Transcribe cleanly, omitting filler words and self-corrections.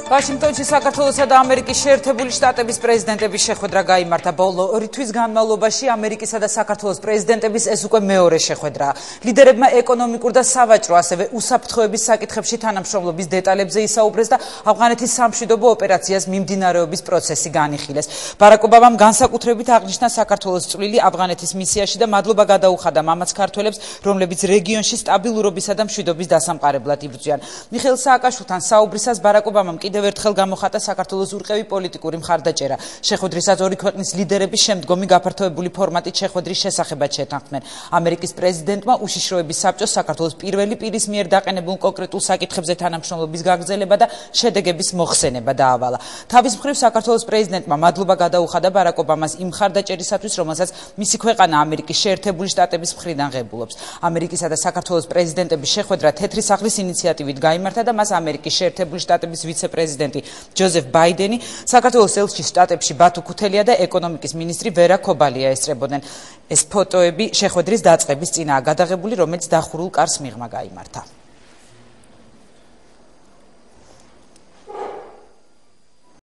ვაშინგტონში საქართველოსა და ამერიკის შეერთებული შტატების პრეზიდენტების შეხვედრა გაიმართა. ბოლო 2 თვის განმავლობაში ამერიკისა და საქართველოს პრეზიდენტების ეს უკვე მეორე შეხვედრაა. ლიდერებმა ეკონომიკურ და სავაჭრო, ასევე უსაფრთხოების საკითხებში თანამშრომლობის დეტალებზე ისაუბრეს და ავღანეთის სამშვიდობო ოპერაციას მიმდინარეობის პროცესი განიხილეს. ბარაკ ობამამ განსაკუთრებით აღნიშნა საქართველოს წვლილი ავღანეთის მისიაში და მადლობა გადაუხადა მამაც ქართველებს, რომლებიც რეგიონში სტაბილურობისა და მშვიდობის დასამყარებლად იბრძვიან. მიხეილ სააკაშვილთან საუბრისას ბარაკ ობამამ კიდევ ერთხელ გამოხატა საქართველოს ურყევი პოლიტიკური მხარდაჭერა. შეხვედრისაც ორი ქვეყნის ლიდერების შემდგომი გაფართოებული ფორმატით შეხვედრის შესახებაც შეთანხმდნენ. ამერიკის პრეზიდენტმა უშიშროების საბჭოს საქართველოს პირველი პირის მიერ დაყენებულ კონკრეტულ საკითხებზე თანამშრომლობის გაგრძელება და შედეგების მოხსენება დაავალა. თავის მხრივ საქართველოს პრეზიდენტმა მადლობა გადაუხადა ბარაკ ობამას იმ მხარდაჭერისათვის, რომელსაც მისი ქვეყანა ამერიკის შეერთებული შტატების მხრიდან ღებულობს. ამერიკისა და საქართველოს პრეზიდენტების შეხვედრა თეთრი სახლის ინიციატივით გაიმართა და მას ამერიკის შეერთებული შტატების ვიცე-პრეზიდენტი ჯოზეფ ბაიდენი, საქართველოს ელჩი შტატებში ბათუ ქუთელია და ეკონომიკის მინისტრი ვერა ქობალია ესწრებოდნენ. ეს ფოტოები შეხვედრის დაწყების წინაა გადაღებული, რომელიც დახურულ კარს მიღმა გაიმართა.